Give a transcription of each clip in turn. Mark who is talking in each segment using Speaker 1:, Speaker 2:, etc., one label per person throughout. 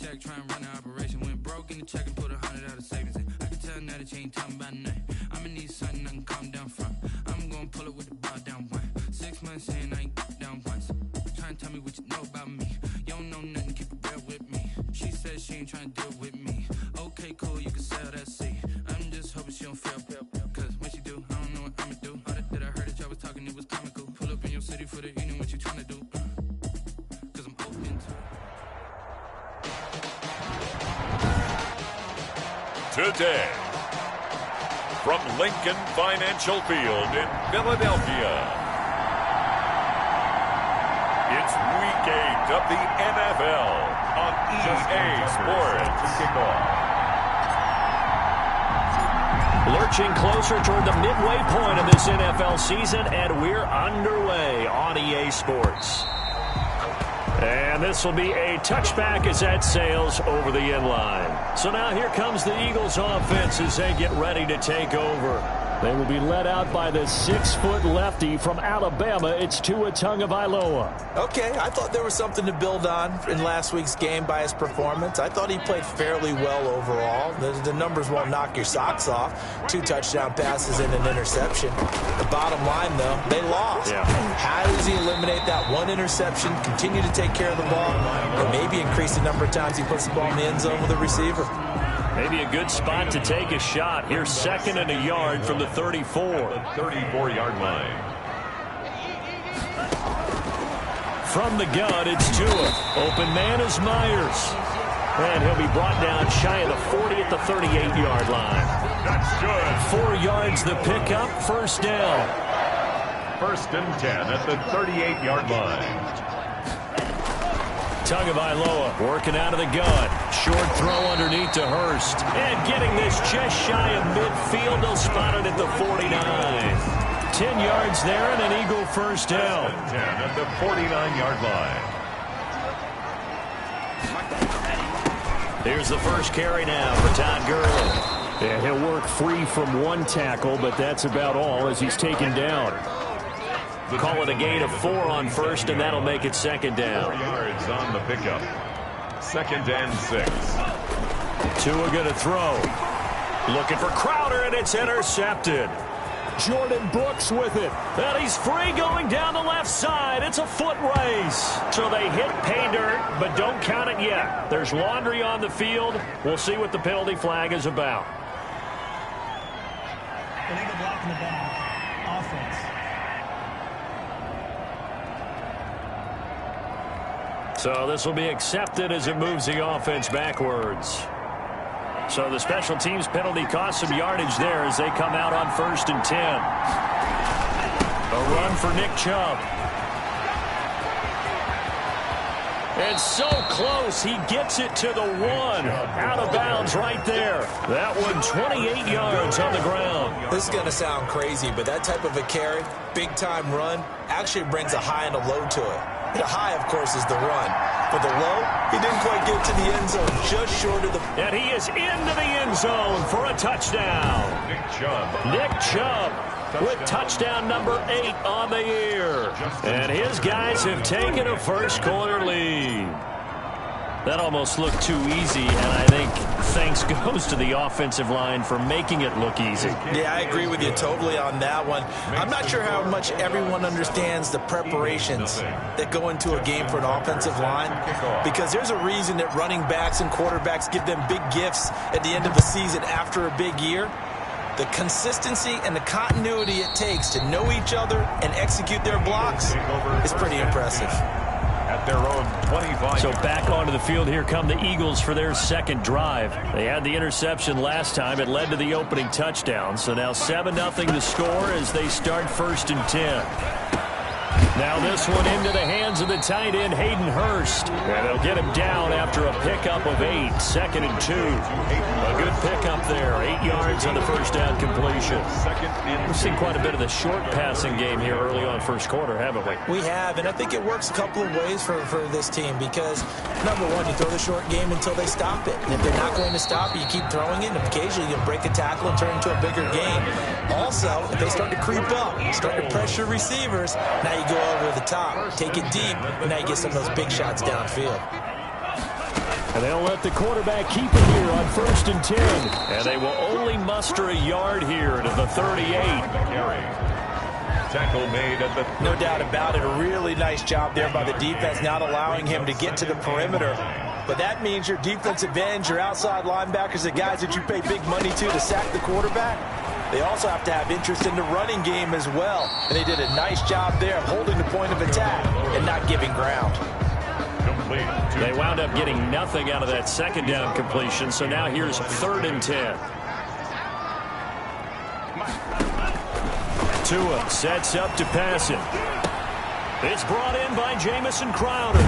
Speaker 1: check, try and run the operation. Went broke in the check and put 100 out of savings in. I can tell now that you ain't talking about nothing. I'ma need something I can calm down from. I'm gonna pull it with the bar down one. 6 months in, I ain't down once. Try and tell me what you know about me. You don't know nothing, keep it real with me. She said she ain't trying to deal with me. Okay, cool, you can sell that seat. I'm just hoping she don't fail. Cause when she do, I don't know what I'ma do. All that I heard that y'all was talking, it was comical. Pull up in your city for the evening, what you trying to do? Cause I'm open to it.
Speaker 2: Today, from Lincoln Financial Field in Philadelphia, it's Week 8 of the NFL on EA Sports.
Speaker 3: Lurching closer toward the midway point of this NFL season, and we're underway on EA Sports. And this will be a touchback as that sails over the inline. So now here comes the Eagles offense as they get ready to take over. They will be led out by the 6-foot lefty from Alabama. It's Tua Tagovailoa.
Speaker 4: Okay, I thought there was something to build on in last week's game by his performance. I thought he played fairly well overall. The numbers won't knock your socks off. 2 touchdown passes and an interception. The bottom line, though, they lost.
Speaker 3: Yeah.
Speaker 4: How does he eliminate that one interception, continue to take care of the ball, and maybe increase the number of times he puts the ball in the end zone with a receiver?
Speaker 3: Maybe a good spot to take a shot. Here's 2nd and a yard from the 34.
Speaker 2: The 34-yard line.
Speaker 3: From the gun, it's Tua. Open man is Myers. And he'll be brought down shy of the 40 at the 38-yard line.
Speaker 2: That's good.
Speaker 3: 4 yards the pickup, first down.
Speaker 2: 1st and 10 at the 38-yard line.
Speaker 3: Tagovailoa working out of the gun. Short throw underneath to Hurst. And getting this just shy of midfield. They'll spot it at the 49. 10 yards there and an Eagle first down.
Speaker 2: 10 at the 49-yard line.
Speaker 3: Here's the first carry now for Todd Gurley. And he'll work free from 1 tackle, but that's about all as he's taken down. Call it a gain of 4 on first, and that'll make it 2nd down.
Speaker 2: 4 yards on the pickup. 2nd and 6.
Speaker 3: Tua going to throw. Looking for Crowder, and it's intercepted. Jordan Brooks with it. And he's free going down the left side. It's a foot race. So they hit pay dirt, but don't count it yet. There's laundry on the field. We'll see what the penalty flag is about.
Speaker 5: Illegal block in the back. Offense.
Speaker 3: So this will be accepted as it moves the offense backwards. So the special teams penalty cost some yardage there as they come out on 1st and 10. A run for Nick Chubb. And so close, he gets it to the 1. Out of bounds right there. That one 28 yards on the ground.
Speaker 4: This is going to sound crazy, but that type of a carry, big-time run, actually brings a high and a low to it. The high, of course, is the run. For the low, he didn't quite get to the end zone, just short of the...
Speaker 3: And he is into the end zone for a touchdown.
Speaker 2: Nick Chubb.
Speaker 3: Nick Chubb with touchdown number 8 on the year. And his guys have taken a first-quarter lead. That almost looked too easy, and I think thanks goes to the offensive line for making it look easy.
Speaker 4: Yeah, I agree with you totally on that one. I'm not sure how much everyone understands the preparations that go into a game for an offensive line, because there's a reason that running backs and quarterbacks give them big gifts at the end of the season after a big year. The consistency and the continuity it takes to know each other and execute their blocks is pretty impressive.
Speaker 2: At their own 25.
Speaker 3: So back onto the field, here come the Eagles for their 2nd drive. They had the interception last time. It led to the opening touchdown. So now 7-0 the score as they start 1st and 10. Now this one into the hands of the tight end, Hayden Hurst. And they'll get him down after a pickup of 8, 2nd and 2. A good pickup there, 8 yards on the first down completion. We've seen quite a bit of the short passing game here early on first quarter, haven't we?
Speaker 4: We have, and I think it works a couple of ways for this team because, number one, you throw the short game until they stop it. And if they're not going to stop it, you keep throwing it, and occasionally you'll break a tackle and turn it into a bigger game. Also, if they start to creep up, start to pressure receivers, now you go over the top, take it deep, and now you get some of those big shots downfield.
Speaker 3: And they'll let the quarterback keep it here on 1st and 10. And they will only muster a yard here to the 38.
Speaker 2: Tackle made at the...
Speaker 4: No doubt about it. A really nice job there by the defense, not allowing him to get to the perimeter. But that means your defensive ends, your outside linebackers, the guys that you pay big money to sack the quarterback, they also have to have interest in the running game as well. And they did a nice job there of holding the point of attack and not giving ground.
Speaker 3: They wound up getting nothing out of that second down completion, so now here's 3rd and 10. Tua sets up to pass it. It's brought in by Jamison Crowder.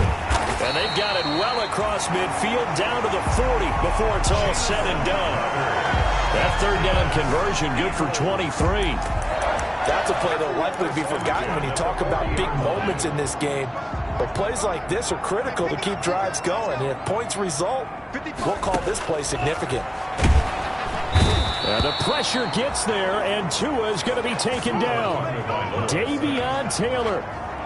Speaker 3: And they've got it well across midfield down to the 40 before it's all said and done. That 3rd down conversion good for 23.
Speaker 4: That's a play that will likely be forgotten when you talk about big moments in this game. But plays like this are critical to keep drives going. And if points result, we'll call this play significant.
Speaker 3: And the pressure gets there, and Tua is going to be taken down. Davion Taylor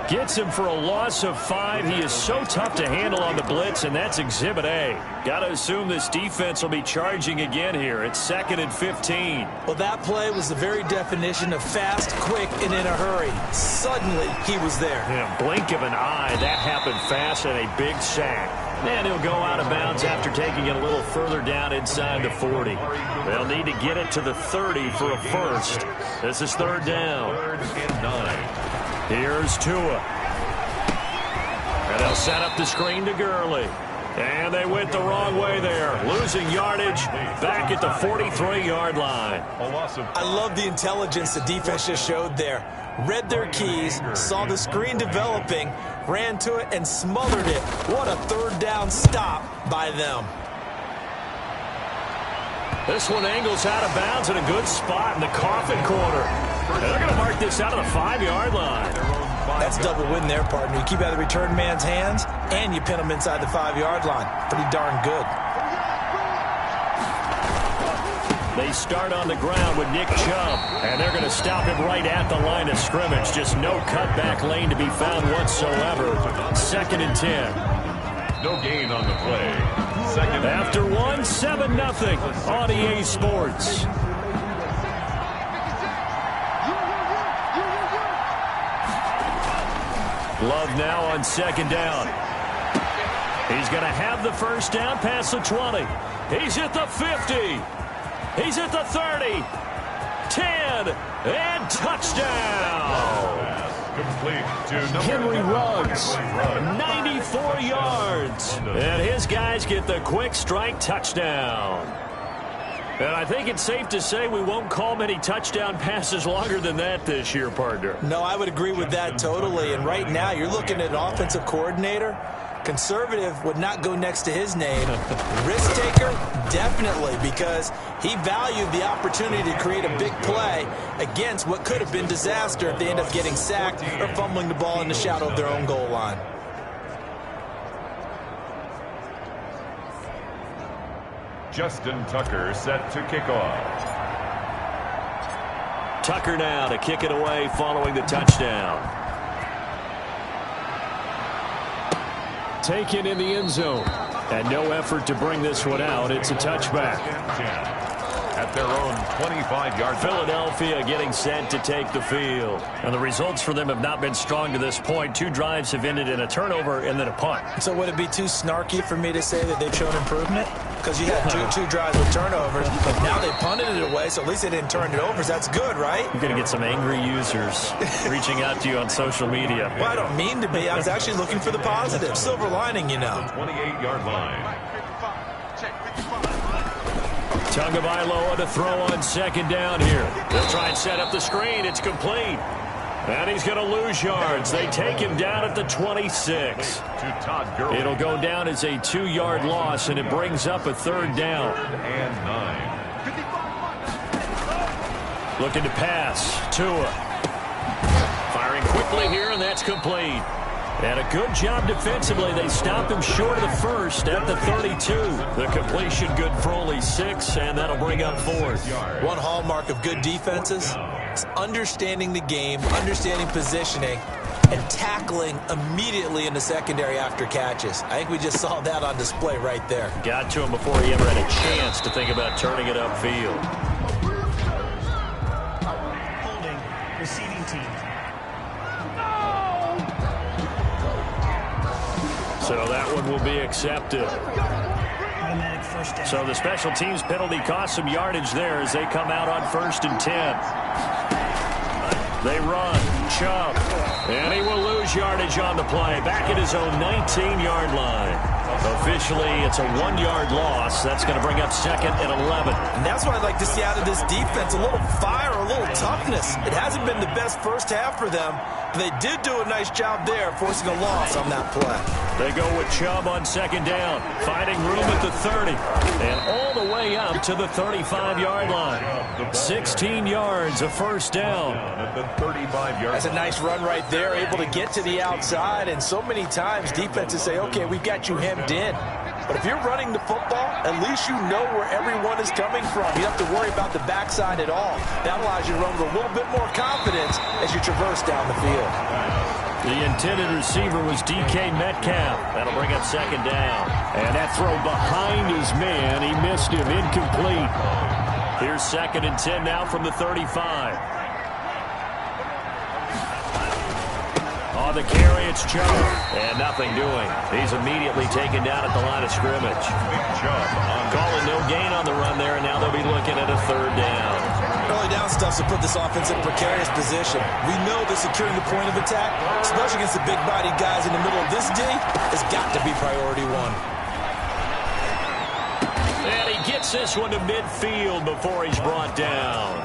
Speaker 3: gets him for a loss of 5. He is so tough to handle on the blitz, and that's Exhibit A. Got to assume this defense will be charging again here. It's 2nd and 15.
Speaker 4: Well, that play was the very definition of fast, quick, and in a hurry. Suddenly, he was there.
Speaker 3: In a blink of an eye, that happened fast and a big sack. And he'll go out of bounds after taking it a little further down inside the 40. They'll need to get it to the 30 for a first. This is 3rd down.
Speaker 2: 3rd and 9.
Speaker 3: Here's Tua. And they'll set up the screen to Gurley. And they went the wrong way there. Losing yardage back at the 43-yard line.
Speaker 4: I love the intelligence the defense just showed there. Read their keys, saw the screen developing, ran to it, and smothered it. What a 3rd down stop by them.
Speaker 3: This one angles out of bounds in a good spot in the coffin corner. And they're going to mark this out of the 5-yard line.
Speaker 4: That's double win there, partner. You keep out of the return man's hands, and you pin him inside the 5-yard line. Pretty darn good.
Speaker 3: They start on the ground with Nick Chubb, and they're going to stop him right at the line of scrimmage. Just no cutback lane to be found whatsoever. 2nd and 10.
Speaker 2: No gain on the play. 2nd.
Speaker 3: After 7-0 on EA Sports. Love now on 2nd down. He's going to have the first down past the 20. He's at the 50. He's at the 30, 10, and touchdown.
Speaker 2: Complete to
Speaker 3: Henry Ruggs, 94 yards. And his guys get the quick strike touchdown. And I think it's safe to say we won't call many touchdown passes longer than that this year, partner.
Speaker 4: No, I would agree with that totally. And right now, you're looking at an offensive coordinator. Conservative would not go next to his name. Risk taker, definitely, because he valued the opportunity to create a big play against what could have been disaster if they end up getting sacked or fumbling the ball in the shadow of their own goal line.
Speaker 2: Justin Tucker set to kick off.
Speaker 3: Tucker now to kick it away following the touchdown. Taken in the end zone. And no effort to bring this one out. It's a touchback.
Speaker 2: At their own 25-yard.
Speaker 3: Philadelphia getting set to take the field. And the results for them have not been strong to this point. 2 drives have ended in a turnover and then a punt.
Speaker 4: So would it be too snarky for me to say that they've shown improvement? Because you had two drives with turnovers. Now they punted it away, so at least they didn't turn it over. So that's good, right?
Speaker 3: You're going to get some angry users reaching out to you on social media.
Speaker 4: Well, I don't mean to be. I was actually looking for the positive. Silver lining, you know.
Speaker 2: 28-yard line.
Speaker 3: Tagovailoa to throw on 2nd down here. They'll try and set up the screen. It's complete. And he's going to lose yards. They take him down at the 26.
Speaker 2: To Todd Gurley.
Speaker 3: It'll go down as a 2-yard loss, and it brings up a 3rd down.
Speaker 2: 3rd and 9.
Speaker 3: Looking to pass. Tua. Firing quickly here, and that's complete. And a good job defensively. They stop him short of the first at the 32. The completion good for only 6, and that'll bring up 4th.
Speaker 4: One hallmark of good defenses is understanding the game, understanding positioning, and tackling immediately in the secondary after catches. I think we just saw that on display right there.
Speaker 3: Got to him before he ever had a chance to think about turning it upfield.
Speaker 5: Holding, receiving team.
Speaker 3: So that one will be accepted.
Speaker 5: Automatic first down.
Speaker 3: So the special teams penalty cost some yardage there as they come out on 1st and 10. They run. Chubb. And he will lose yardage on the play. Back at his own 19-yard line. Officially, it's a 1-yard loss. That's going to bring up 2nd and 11.
Speaker 4: And that's what I'd like to see out of this defense. A little fire, a little toughness. It hasn't been the best first half for them, but they did do a nice job there, forcing a loss on that play.
Speaker 3: They go with Chubb on 2nd down, finding room at the 30, and all the way up to the 35-yard line. 16 yards, a first down.
Speaker 4: That's a nice run right there, able to get to the outside, and so many times defenses say, okay, we've got you hemmed in. But if you're running the football, at least you know where everyone is coming from. You don't have to worry about the backside at all. That allows you to run with a little bit more confidence as you traverse down the field.
Speaker 3: The intended receiver was DK Metcalf. That'll bring up 2nd down. And that throw behind his man, he missed him, incomplete. Here's 2nd and 10 now from the 35. On the carry, it's Chubb. And nothing doing. He's immediately taken down at the line of scrimmage. Calling no gain on the run there, and now they'll be looking at a 3rd down.
Speaker 4: Early down stuff to put this offense in a precarious position. We know that securing the point of attack, especially against the big-bodied guys in the middle of this D, has got to be priority one.
Speaker 3: And he gets this one to midfield before he's brought down.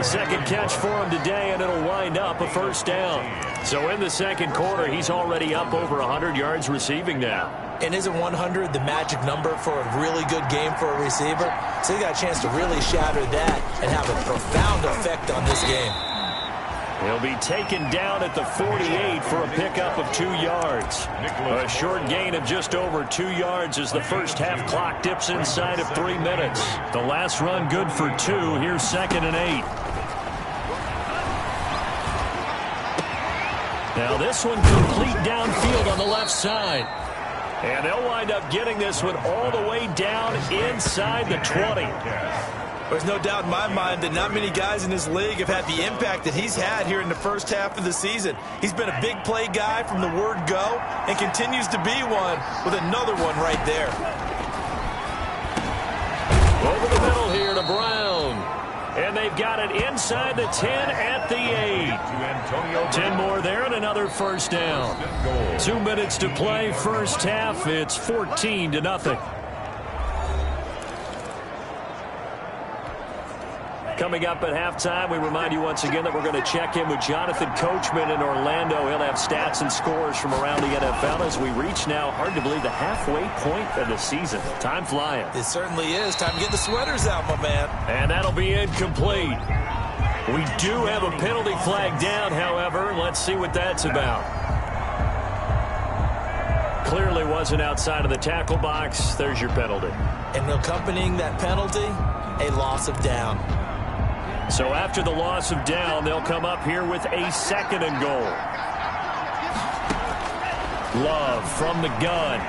Speaker 3: Second catch for him today, and it'll wind up a 1st down. So in the 2nd quarter, he's already up over 100 yards receiving now.
Speaker 4: And isn't 100 the magic number for a really good game for a receiver? So he got a chance to really shatter that and have a profound effect on this game.
Speaker 3: He'll be taken down at the 48 for a pickup of 2 yards. A short gain of just over 2 yards as the first half clock dips inside of 3 minutes. The last run good for 2. Here's 2nd and 8. Now this one complete downfield on the left side. And they'll wind up getting this one all the way down inside the 20.
Speaker 4: There's no doubt in my mind that not many guys in this league have had the impact that he's had here in the first half of the season. He's been a big play guy from the word go and continues to be one with another one right there.
Speaker 3: Over the middle here to Brown. And they've got it inside the 10 at the 8. 10 more there and another 1st down. 2 minutes to play first half. It's 14-0. Coming up at halftime, we remind you once again that we're going to check in with Jonathan Coachman in Orlando. He'll have stats and scores from around the NFL as we reach now, hard to believe, the halfway point of the season. Time flying.
Speaker 4: It certainly is. Time to get the sweaters out, my man.
Speaker 3: And that'll be incomplete. We do have a penalty flag down, however. Let's see what that's about. Clearly wasn't outside of the tackle box. There's your penalty.
Speaker 4: And accompanying that penalty, a loss of down.
Speaker 3: So after the loss of down, they'll come up here with a 2nd and goal. Love from the gun.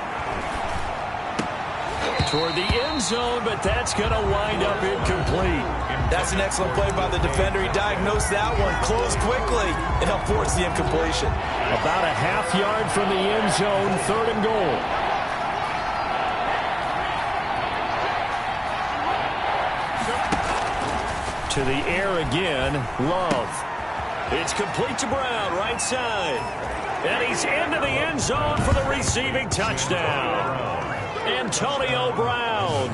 Speaker 3: Toward the end zone, but that's going to wind up incomplete.
Speaker 4: That's an excellent play by the defender. He diagnosed that one, closed quickly, and helped force the incompletion.
Speaker 3: About a half yard from the end zone, 3rd and goal. To the air again, Love. It's complete to Brown, right side. And he's into the end zone for the receiving touchdown. Antonio Brown,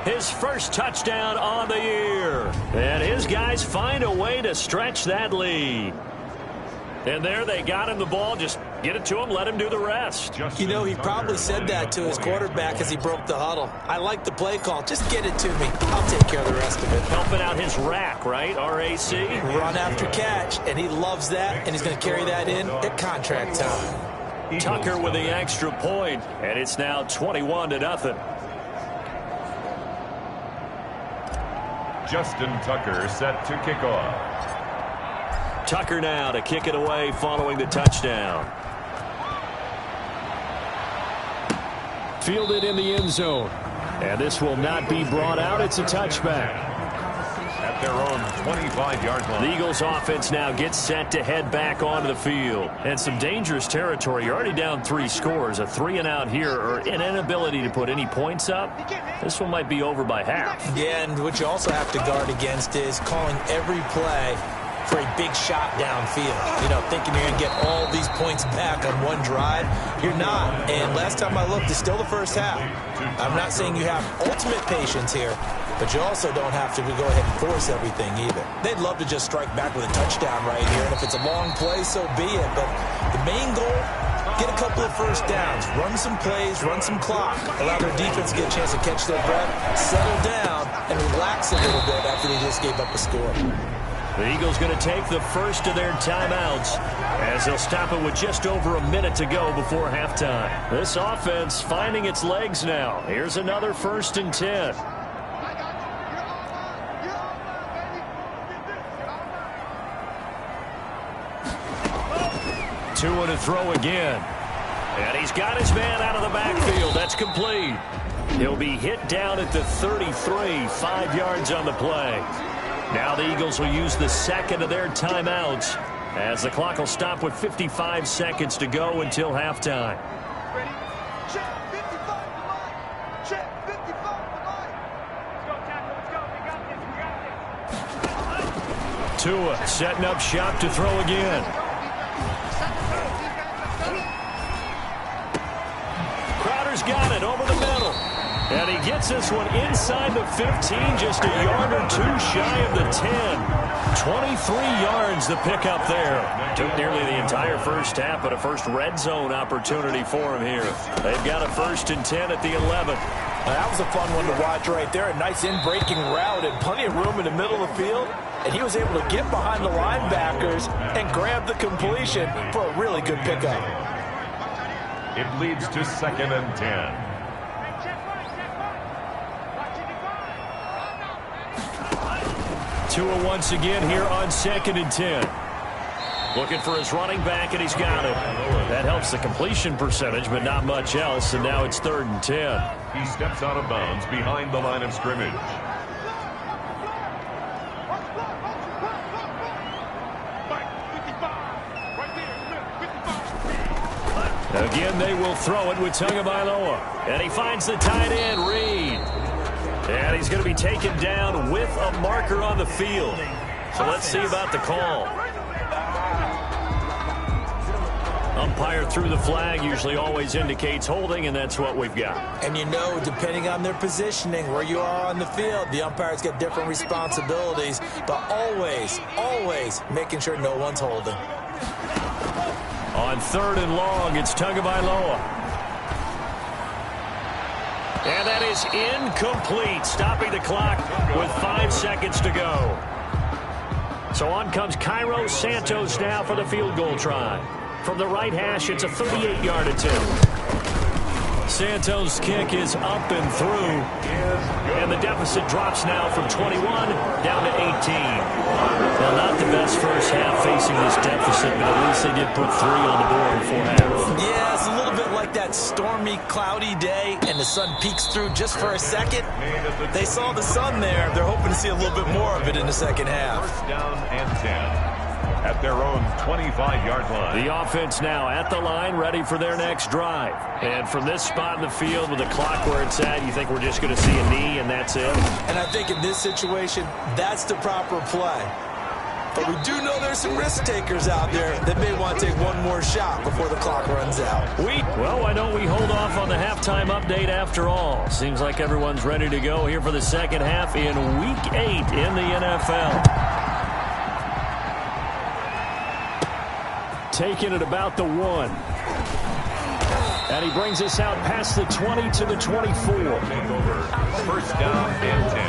Speaker 3: his first touchdown on the year. And his guys find a way to stretch that lead. And there they got him the ball. Just get it to him, let him do the rest.
Speaker 4: You know, he probably said that to his quarterback as he broke the huddle. I like the play call. Just get it to me. I'll take care of the rest of it.
Speaker 3: Helping out his rack, right? RAC.
Speaker 4: Run after catch, and he loves that, and he's going to carry that in at contract time.
Speaker 3: Tucker with the extra point, and it's now 21-0.
Speaker 2: Justin Tucker set to kick off.
Speaker 3: Tucker now to kick it away following the touchdown. Fielded in the end zone. And this will not be brought out. It's a touchback.
Speaker 2: At their own 25-yard line.
Speaker 3: The Eagles offense now gets set to head back onto the field. And some dangerous territory. You're already down 3 scores. A 3-and-out here or an inability to put any points up. This one might be over by half.
Speaker 4: Yeah, and what you also have to guard against is calling every play for a big shot downfield. You know, thinking you're going to get all these points back on one drive. You're not. And last time I looked, it's still the first half. I'm not saying you have ultimate patience here, but you also don't have to go ahead and force everything either. They'd love to just strike back with a touchdown right here, and if it's a long play, so be it. But the main goal, get a couple of first downs, run some plays, run some clock, allow their defense to get a chance to catch their breath, settle down, and relax a little bit after they just gave up a score.
Speaker 3: The Eagles going to take the first of their timeouts as they'll stop it with just over a minute to go before halftime. This offense finding its legs now. Here's another 1st and 10. Tua to throw again. And he's got his man out of the backfield. That's complete. He'll be hit down at the 33, 5 yards on the play. Now the Eagles will use the second of their timeouts as the clock will stop with 55 seconds to go until halftime. Tua setting up shop to throw again. Crowder's got it over the middle. And he gets this one inside the 15, just a yard or 2 shy of the 10. 23 yards the pickup there. Took nearly the entire first half, but a first red zone opportunity for him here. They've got a 1st and 10 at the 11.
Speaker 4: That was a fun one to watch right there. A nice in-breaking route and plenty of room in the middle of the field. And he was able to get behind the linebackers and grab the completion for a really good pickup.
Speaker 2: It leads to 2nd and 10.
Speaker 3: Tua once again here on 2nd and 10. Looking for his running back, and he's got it. That helps the completion percentage, but not much else, and now it's 3rd and 10.
Speaker 2: He steps out of bounds behind the line of scrimmage.
Speaker 3: Again, they will throw it with Tagovailoa. And he finds the tight end, Reed. And he's going to be taken down with a marker on the field. So let's see about the call. Umpire threw the flag, usually always indicates holding, and that's what we've got.
Speaker 4: And you know, depending on their positioning, where you are on the field, the umpires get different responsibilities, but always, always making sure no one's holding.
Speaker 3: On 3rd and long, it's Tagovailoa. And that is incomplete, stopping the clock with 5 seconds to go. So on comes Cairo Santos now for the field goal try. From the right hash, it's a 38-yard attempt. Santos' kick is up and through. And the deficit drops now from 21 down to 18. Well, not the best first half facing this deficit, but at least they did put 3 on the board before half.
Speaker 4: Yeah, it's a little bit like that stormy, cloudy day, and the sun peeks through just for a second. They saw the sun there. They're hoping to see a little bit more of it in the second half.
Speaker 2: 1st down and 10. At their own 25-yard line.
Speaker 3: The offense now at the line, ready for their next drive. And from this spot in the field with the clock where it's at, you think we're just going to see a knee and that's it?
Speaker 4: And I think in this situation, that's the proper play. But we do know there's some risk takers out there that may want to take one more shot before the clock runs out.
Speaker 3: Well, why don't we hold off on the halftime update after all? Seems like everyone's ready to go here for the second half in Week 8 in the NFL. Taking it about the 1. And he brings us out past the 20 to the 24.
Speaker 2: 1st down and 10.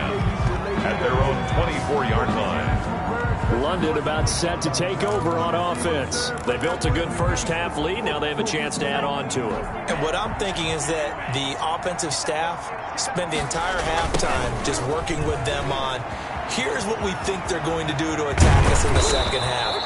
Speaker 2: At their own 24-yard line.
Speaker 3: London about set to take over on offense. They built a good first half lead. Now they have a chance to add on to it.
Speaker 4: And what I'm thinking is that the offensive staff spend the entire halftime just working with them on, here's what we think they're going to do to attack us in the second half.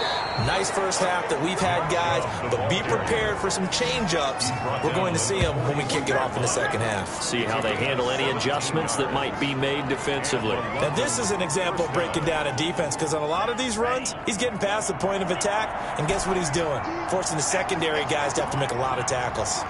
Speaker 4: Nice first half that we've had, guys, but be prepared for some change-ups. We're going to see them when we kick it off in the second half.
Speaker 3: See how they handle any adjustments that might be made defensively.
Speaker 4: Now, this is an example of breaking down a defense, because on a lot of these runs, he's getting past the point of attack, and guess what he's doing? Forcing the secondary guys to have to make a lot of tackles.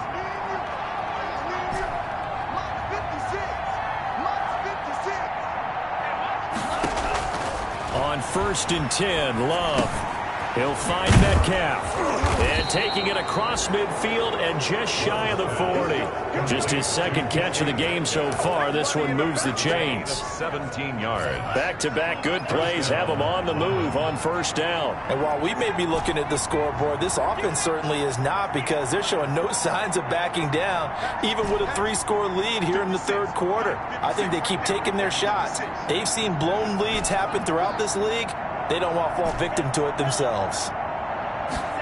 Speaker 3: On 1st and 10, Love. He'll find Metcalf. And taking it across midfield and just shy of the 40. Just his second catch of the game so far. This one moves the chains.
Speaker 2: 17 yards.
Speaker 3: Back-to-back good plays have him on the move on 1st down.
Speaker 4: And while we may be looking at the scoreboard, this offense certainly is not, because they're showing no signs of backing down, even with a 3-score lead here in the third quarter. I think they keep taking their shots. They've seen blown leads happen throughout this league. They don't want to fall victim to it themselves.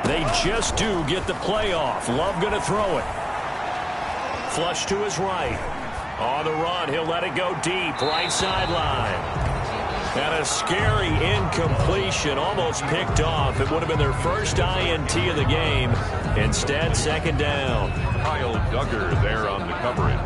Speaker 3: They just do get the play off. Love going to throw it. Flush to his right. On the run, he'll let it go deep. Right sideline. And a scary incompletion, almost picked off. It would have been their first INT of the game. Instead, 2nd down.
Speaker 2: Kyle Duggar there on the coverage.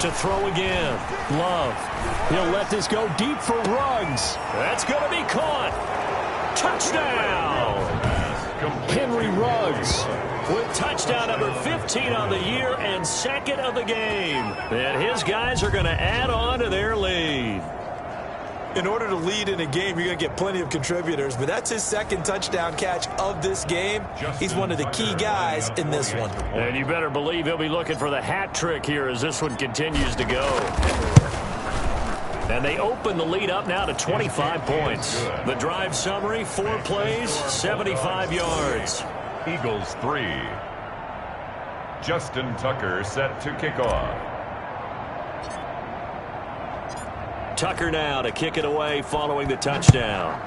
Speaker 3: To throw again. Love. He'll let this go deep for Ruggs. That's going to be caught. Touchdown. Henry Ruggs with touchdown number 15 on the year and 2nd of the game. And his guys are going to add on to their lead.
Speaker 4: In order to lead in a game, you're going to get plenty of contributors, but that's his 2nd touchdown catch of this game. He's one of the key guys in this one.
Speaker 3: And you better believe he'll be looking for the hat trick here as this one continues to go. And they open the lead up now to 25 points. The drive summary, 4 plays, 75 yards.
Speaker 2: Eagles 3. Justin Tucker set to kick off.
Speaker 3: Tucker now to kick it away following the touchdown.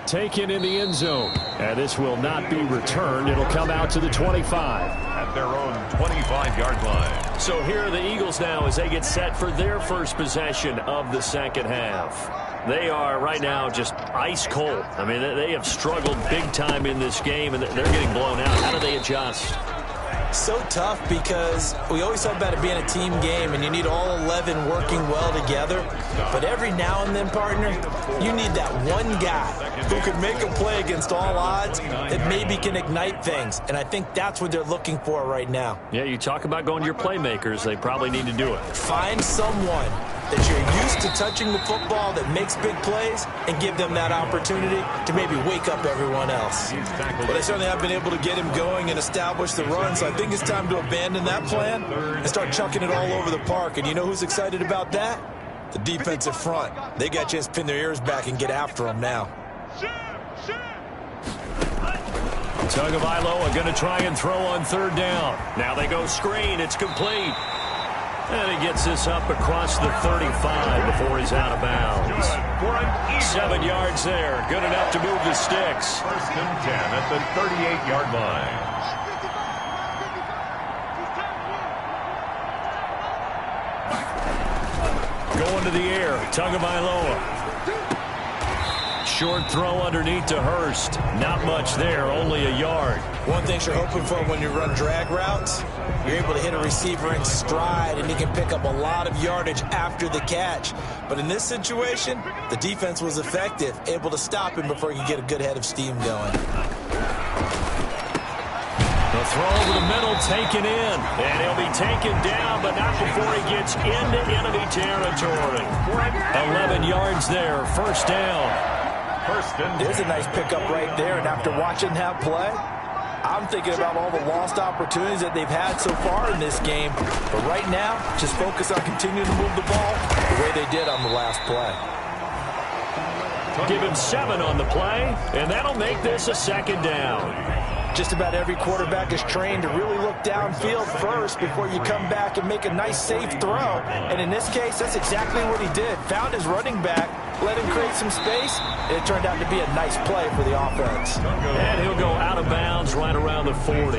Speaker 3: Taken in the end zone. And this will not be returned. It'll come out to the 25.
Speaker 2: At their own 25-yard line.
Speaker 3: So here are the Eagles now as they get set for their first possession of the second half. They are right now just ice cold. I mean, they have struggled big time in this game, and they're getting blown out. How do they adjust?
Speaker 4: So tough, because we always talk about it being a team game and you need all 11 working well together. But every now and then, partner, you need that one guy who can make a play against all odds that maybe can ignite things. And I think that's what they're looking for right now.
Speaker 3: Yeah, you talk about going to your playmakers. They probably need to do it.
Speaker 4: Find someone that you're used to touching the football that makes big plays and give them that opportunity to maybe wake up everyone else. But I certainly have been able to get him going and establish the run, so I think it's time to abandon that plan and start chucking it all over the park. And you know who's excited about that? The defensive front. They got a chance to pin their ears back and get after them now.
Speaker 3: Tagovailoa going to try and throw on 3rd down. Now they go screen. It's complete. And he gets this up across the 35 before he's out of bounds. 7 yards there. Good enough to move the sticks.
Speaker 2: 1st and 10 at the 38-yard line.
Speaker 3: Going to the air. Tagovailoa. Short throw underneath to Hurst. Not much there, only a yard.
Speaker 4: One thing you're hoping for when you run drag routes, you're able to hit a receiver in stride, and he can pick up a lot of yardage after the catch. But in this situation, the defense was effective, able to stop him before he could get a good head of steam going.
Speaker 3: The throw over the middle, taken in. And he'll be taken down, but not before he gets into enemy territory. 11 yards there, 1st down.
Speaker 4: There's a nice pickup right there, and after watching that play, I'm thinking about all the lost opportunities that they've had so far in this game. But right now, just focus on continuing to move the ball the way they did on the last play.
Speaker 3: Give him 7 on the play, and that'll make this a 2nd down.
Speaker 4: Just about every quarterback is trained to really look downfield first before you come back and make a nice, safe throw. And in this case, that's exactly what he did. Found his running back, let him create some space, and it turned out to be a nice play for the offense.
Speaker 3: And he'll go out of bounds right around the 40.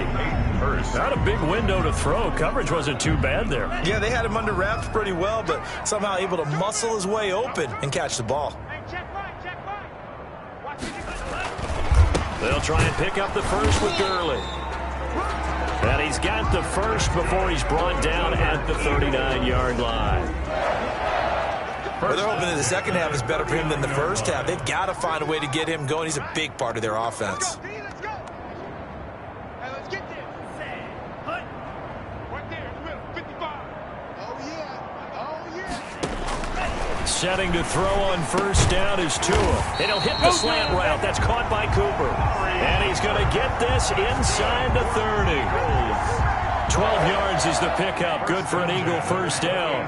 Speaker 3: Not a big window to throw. Coverage wasn't too bad there.
Speaker 4: Yeah, they had him under wraps pretty well, but somehow able to muscle his way open and catch the ball.
Speaker 3: They'll try and pick up the first with Gurley. And he's got the first before he's brought down at the 39-yard line.
Speaker 4: Well, they're hoping that the second half is better for him than the first half. They've got to find a way to get him going. He's a big part of their offense.
Speaker 3: Setting to throw on first down is Tua. And he'll hit the slant route. That's caught by Cooper. And he's going to get this inside the 30. 12 yards is the pickup. Good for an Eagle first down.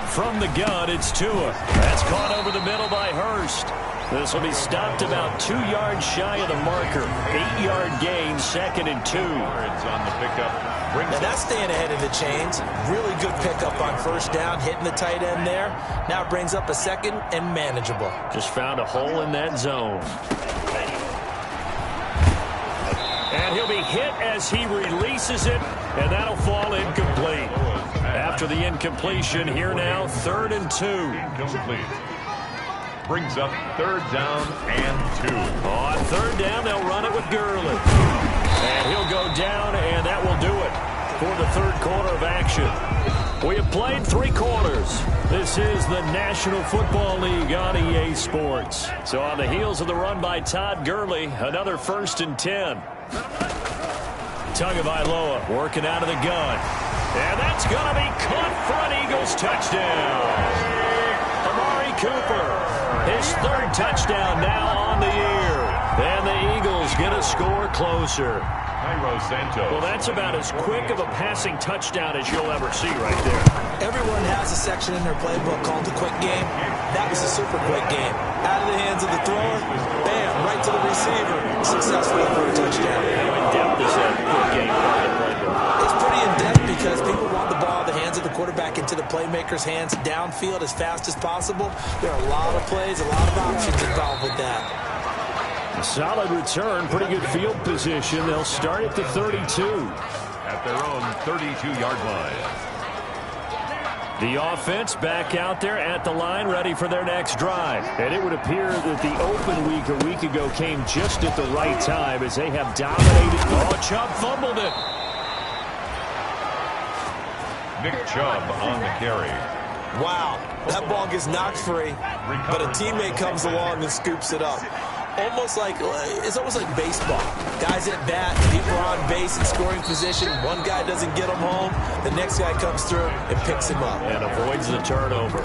Speaker 3: From the gun, it's Tua. That's caught over the middle by Hurst. This will be stopped about 2 yards shy of the marker. 8-yard gain, 2nd and 2.
Speaker 2: On the pickup.
Speaker 4: Now that's staying ahead of the chains. Really good pickup on first down, hitting the tight end there. Now it brings up a 2nd and manageable.
Speaker 3: Just found a hole in that zone. And he'll be hit as he releases it, and that'll fall incomplete. After the incompletion, here now, 3rd and 2.
Speaker 2: Incomplete. Brings up 3rd down and 2.
Speaker 3: On 3rd down, they'll run it with Gurley. And he'll go down, and that will do it for the 3rd quarter of action. We have played 3 quarters. This is the National Football League on EA Sports. So on the heels of the run by Todd Gurley, another 1st and 10. Tagovailoa working out of the gun. And that's going to be caught for an Eagles touchdown. Amari Cooper, his 3rd touchdown now on the year. And the Eagles get a score closer.
Speaker 2: Well,
Speaker 3: that's about as quick of a passing touchdown as you'll ever see right there.
Speaker 4: Everyone has a section in their playbook called the quick game. That was a super quick game. Out of the hands of the thrower, bam, right to the receiver. Successful for a touchdown.
Speaker 3: How in-depth is that quick game playbook?
Speaker 4: It's pretty in-depth because people want the ball in the hands of the quarterback into the playmaker's hands downfield as fast as possible. There are a lot of plays, a lot of options involved with that.
Speaker 3: A solid return, pretty good field position. They'll start at the 32.
Speaker 2: At their own 32-yard line.
Speaker 3: The offense back out there at the line, ready for their next drive. And it would appear that the open week a week ago came just at the right time as they have dominated. Oh, Chubb fumbled it.
Speaker 2: Nick Chubb on the carry.
Speaker 4: Wow, that ball gets knocked free, but a teammate comes along and scoops it up. It's almost like baseball. Guys at bat, people are on base in scoring position. One guy doesn't get them home. The next guy comes through and picks him up.
Speaker 3: And avoids the turnover.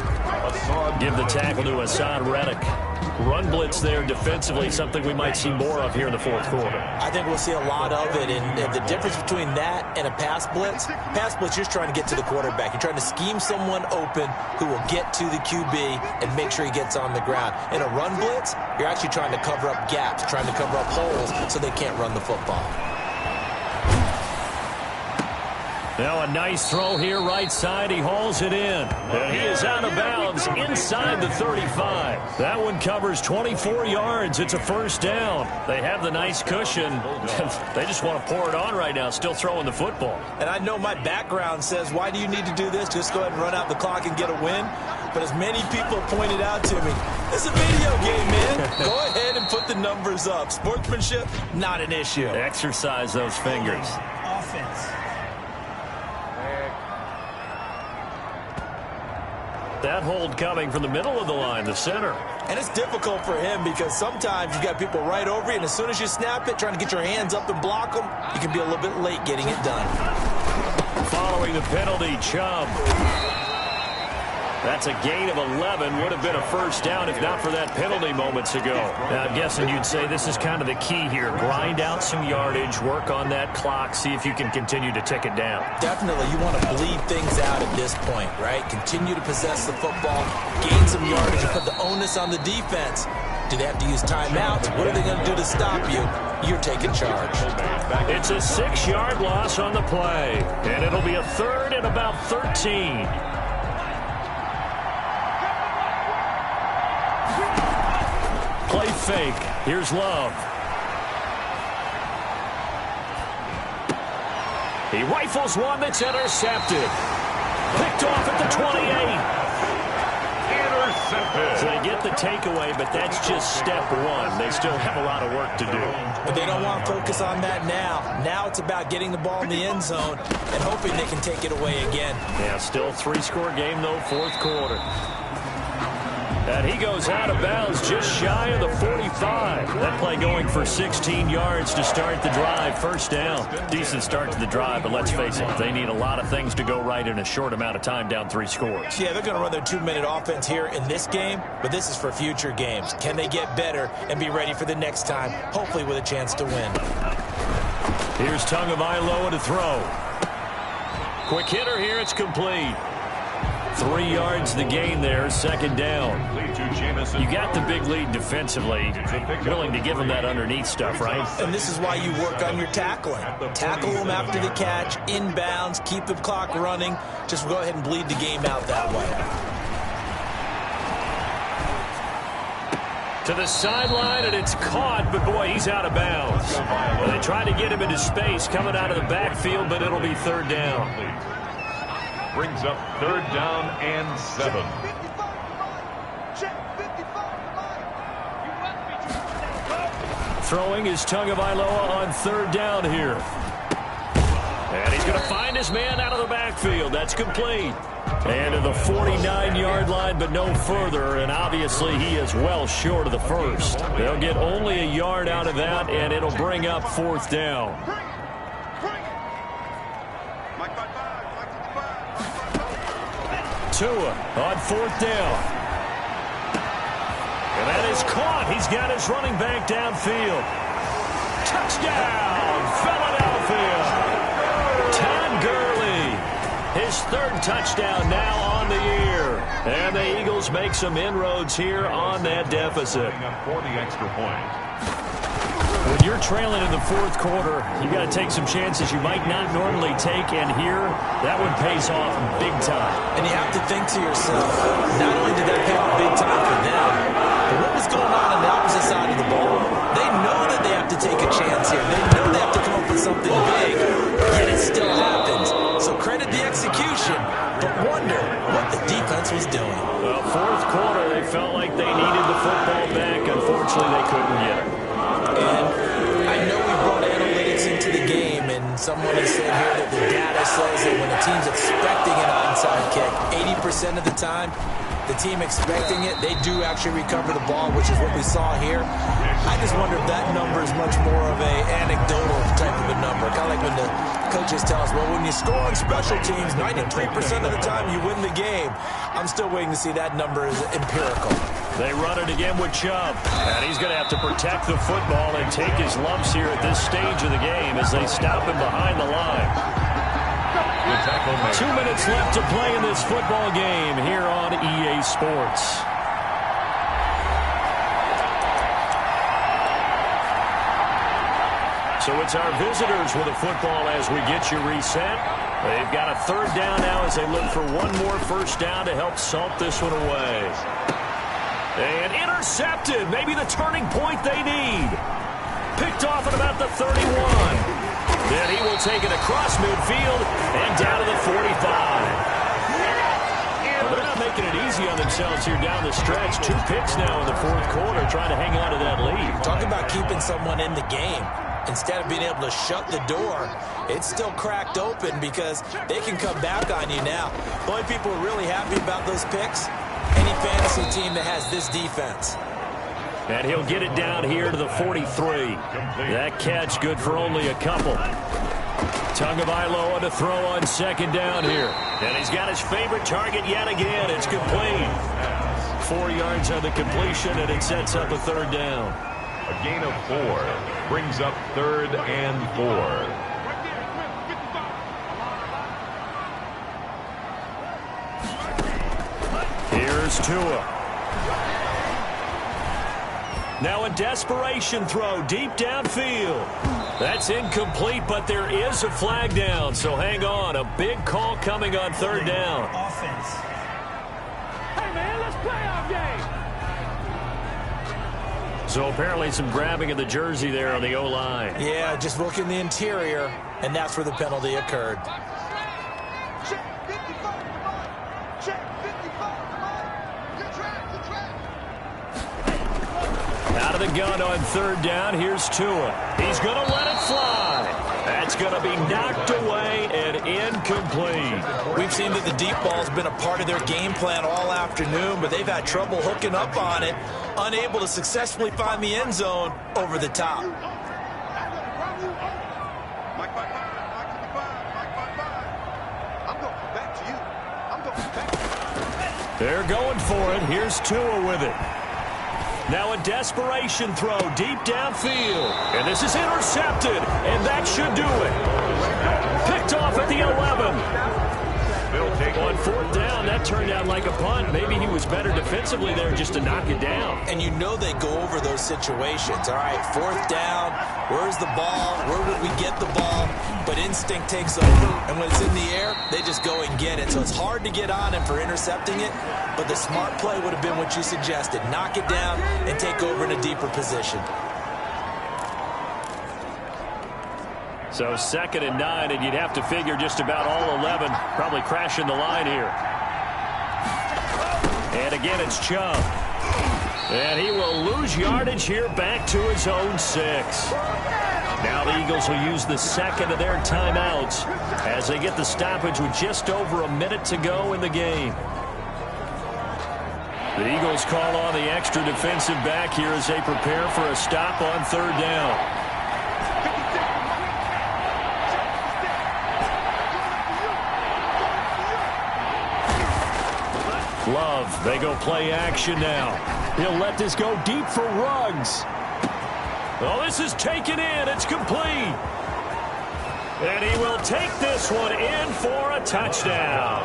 Speaker 3: Give the tackle to Hassan Reddick. Run blitz there defensively, something we might see more of here in the 4th quarter.
Speaker 4: I think we'll see a lot of it. And the difference between that and a pass blitz, you're trying to get to the quarterback. You're trying to scheme someone open who will get to the QB and make sure he gets on the ground. In a run blitz, you're actually trying to cover up gaps, trying to cover up holes so they can't run the football.
Speaker 3: Now a nice throw here right side. He hauls it in. And he is out of bounds inside the 35. That one covers 24 yards. It's a 1st down. They have the nice cushion. They just want to pour it on right now, still throwing the football.
Speaker 4: And I know my background says, why do you need to do this? Just go ahead and run out the clock and get a win. But as many people pointed out to me, it's a video game, man. Go ahead and put the numbers up. Sportsmanship, not an issue.
Speaker 3: Exercise those fingers.
Speaker 5: Offense.
Speaker 3: That hold coming from the middle of the line, the center.
Speaker 4: And it's difficult for him because sometimes you've got people right over you, and as soon as you snap it, trying to get your hands up and block them, you can be a little bit late getting it done.
Speaker 3: Following the penalty, Chubb. That's a gain of 11. Would have been a 1st down if not for that penalty moments ago. Now, I'm guessing you'd say this is kind of the key here. Grind out some yardage, work on that clock, see if you can continue to tick it down.
Speaker 4: Definitely. You want to bleed things out at this point, right? Continue to possess the football, gain some yardage, and put the onus on the defense. Do they have to use timeouts? What are they going to do to stop you? You're taking charge.
Speaker 3: It's a 6-yard loss on the play, and it'll be a third and about 13. Play fake. Here's Love. He rifles one that's intercepted. Picked off at the 28.
Speaker 2: Intercepted.
Speaker 3: So they get the takeaway, but that's just step one. They still have a lot of work to do.
Speaker 4: But they don't want to focus on that now. Now it's about getting the ball in the end zone and hoping they can take it away again.
Speaker 3: Yeah, still 3-score game, though, fourth quarter. And he goes out of bounds just shy of the 45. That play going for 16 yards to start the drive. First down. Decent start to the drive, but let's face it, they need a lot of things to go right in a short amount of time, down 3 scores.
Speaker 4: Yeah, they're going to run their 2-minute offense here in this game, but this is for future games. Can they get better and be ready for the next time, hopefully with a chance to win?
Speaker 3: Here's Tagovailoa to throw. Quick hitter here, it's complete. 3 yards the gain there, second down. You got the big lead defensively. Willing to give them that underneath stuff, right?
Speaker 4: And this is why you work on your tackling. Tackle them after the catch, inbounds, keep the clock running. Just go ahead and bleed the game out that way.
Speaker 3: To the sideline, and it's caught, but boy, he's out of bounds. Well, they tried to get him into space coming out of the backfield, but it'll be third down.
Speaker 2: Brings up third down and 7.
Speaker 3: Throwing is Tagovailoa on third down here. And he's going to find his man out of the backfield. That's complete. And to the 49-yard line, but no further. And obviously he is well short of the first. They'll get only a yard out of that, and it'll bring up fourth down. Tua on fourth down. And that is caught. He's got his running back downfield. Touchdown, Philadelphia. Todd Gurley, his third touchdown now on the year. And the Eagles make some inroads here on that deficit.
Speaker 2: For the extra point.
Speaker 3: When you're trailing in the fourth quarter, you got to take some chances you might not normally take, and here, that one pays off big time.
Speaker 4: And you have to think to yourself, not only did that pay off big time for them, but what was going on the opposite side of the ball? They know that they have to take a chance here. They know they have to come up with something big, yet it still happens. So credit the execution, but wonder what the defense was doing.
Speaker 3: Well, fourth quarter, they felt like they needed the football back. Unfortunately, they couldn't get it.
Speaker 4: And I know we brought analytics into the game, and someone has said here that the data says that when a team's expecting an onside kick, 80% of the time, the team expecting it, they do actually recover the ball, which is what we saw here. I just wonder if that number is much more of a anecdotal type of a number. Kind of like when the coaches tell us, well, when you score on special teams, 93% of the time you win the game. I'm still waiting to see that number is empirical.
Speaker 3: They run it again with Chubb, and he's going to have to protect the football and take his lumps here at this stage of the game as they stop him behind the line. 2 minutes left to play in this football game here on EA Sports. So it's our visitors with the football as we get you reset. They've got a third down now as they look for one more first down to help salt this one away. And intercepted, maybe the turning point they need. Picked off at about the 31. Then he will take it across midfield and down to the 45. Well, they're not making it easy on themselves here down the stretch. 2 picks now in the fourth quarter trying to hang on to that lead.
Speaker 4: Talk about keeping someone in the game. Instead of being able to shut the door, it's still cracked open because they can come back on you now. The only people who are really happy about those picks, any fantasy team that has this defense.
Speaker 3: And he'll get it down here to the 43. That catch good for only a couple. Tagovailoa to throw on second down here. And he's got his favorite target yet again. It's complete. 4 yards on the completion, and it sets up a third down.
Speaker 2: A gain of 4 brings up third and 4.
Speaker 3: Here's Tua. Now a desperation throw deep downfield. That's incomplete, but there is a flag down, so hang on. A big call coming on third down.
Speaker 5: Offense.
Speaker 6: Hey, man, let's play our game.
Speaker 3: So apparently some grabbing of the jersey there on the O-line.
Speaker 4: Yeah, just look in the interior, and that's where the penalty occurred.
Speaker 6: Check 55, come on. Check 55, come on. Good track, good track.
Speaker 3: Out of the gun on third down, here's Tua. He's going to let it fly. That's going to be knocked away and incomplete.
Speaker 4: We've seen that the deep ball's been a part of their game plan all afternoon, but they've had trouble hooking up on it, unable to successfully find the end zone over the top.
Speaker 6: Mike 55, Mike 55, Mike 55. I'm going back to you. I'm going back to you.
Speaker 3: They're going for it. Here's Tua with it. Now a desperation throw deep downfield. And this is intercepted. And that should do it. Picked off at the 11. On fourth down, that turned out like a punt. Maybe he was better defensively there just to knock it down.
Speaker 4: And you know they go over those situations. All right, fourth down, where's the ball? Where would we get the ball? But instinct takes over, and when it's in the air, they just go and get it. So it's hard to get on him for intercepting it, but the smart play would have been what you suggested. Knock it down and take over in a deeper position.
Speaker 3: So 2nd and 9, and you'd have to figure just about all 11 probably crashing the line here. And again, it's Chubb. And he will lose yardage here back to his own 6. Now the Eagles will use the second of their timeouts as they get the stoppage with just over a minute to go in the game. The Eagles call on the extra defensive back here as they prepare for a stop on third down. Love, they go play action now. He'll let this go deep for Ruggs. Oh, this is taken in. It's complete. And he will take this one in for a touchdown.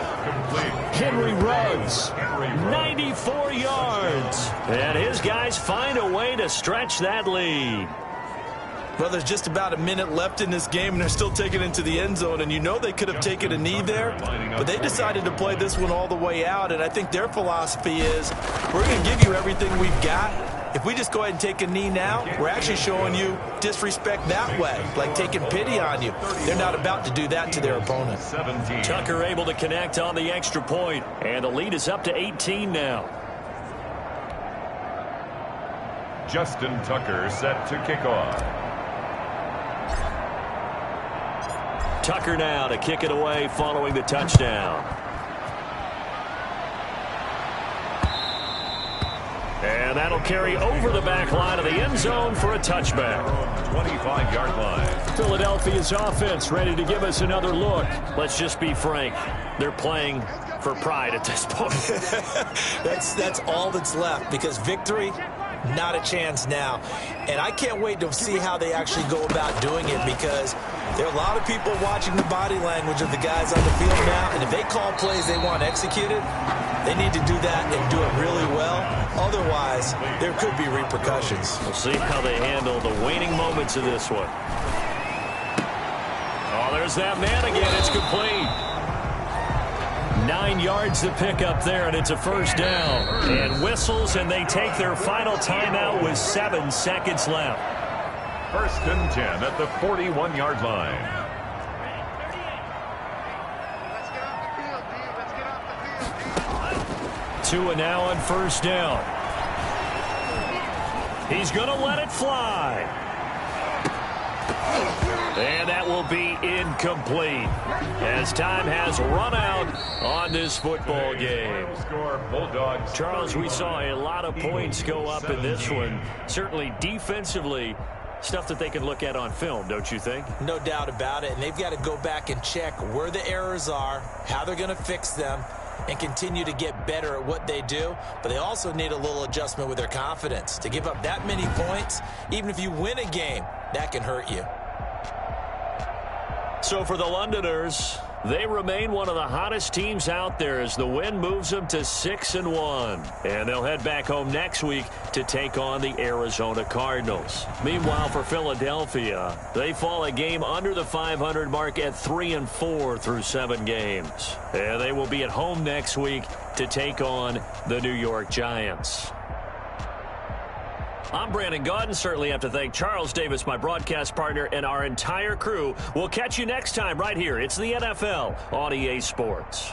Speaker 3: Henry Ruggs, 94 yards. And his guys find a way to stretch that lead.
Speaker 4: Well, there's just about a minute left in this game, and they're still taking it into the end zone. And you know they could have taken a knee there, but they decided to play this one all the way out. And I think their philosophy is, we're going to give you everything we've got. If we just go ahead and take a knee now, we're actually showing you disrespect that way, like taking pity on you. They're not about to do that to their opponent.
Speaker 3: Tucker able to connect on the extra point, and the lead is up to 18 now.
Speaker 2: Justin Tucker set to kick off.
Speaker 3: Tucker now to kick it away following the touchdown. And that'll carry over the back line of the end zone for a touchback.
Speaker 2: 25-yard line.
Speaker 3: Philadelphia's offense ready to give us another look. Let's just be frank. They're playing for pride at this point.
Speaker 4: That's all that's left, because victory, not a chance now. And I can't wait to see how they actually go about doing it, because there are a lot of people watching the body language of the guys on the field now, and if they call plays they want executed, they need to do that and do it really well. Otherwise, there could be repercussions.
Speaker 3: We'll see how they handle the waning moments of this one. Oh, there's that man again. It's complete. 9 yards to pick up there, and it's a first down. And whistles, and they take their final timeout with 7 seconds left.
Speaker 2: 1st and 10 at the 41-yard line.
Speaker 6: Let's get off the field, D. Let's get off the field, D.
Speaker 3: Tua now on first down. He's going to let it fly. And that will be incomplete as time has run out on this football game.
Speaker 2: Score Bulldogs.
Speaker 3: Charles, we saw a lot of points go up in this one. Certainly defensively, stuff that they can look at on film, don't you think?
Speaker 4: No doubt about it, and they've got to go back and check where the errors are, how they're going to fix them, and continue to get better at what they do. But they also need a little adjustment with their confidence. To give up that many points, even if you win a game, that can hurt you.
Speaker 3: So for the Londoners, They remain one of the hottest teams out there as the win moves them to 6-1. And they'll head back home next week to take on the Arizona Cardinals. Meanwhile, for Philadelphia, they fall a game under the 500 mark at 3-4 through 7 games. And they will be at home next week to take on the New York Giants. I'm Brandon Gaudin. Certainly have to thank Charles Davis, my broadcast partner, and our entire crew. We'll catch you next time right here. It's the NFL on EA Sports.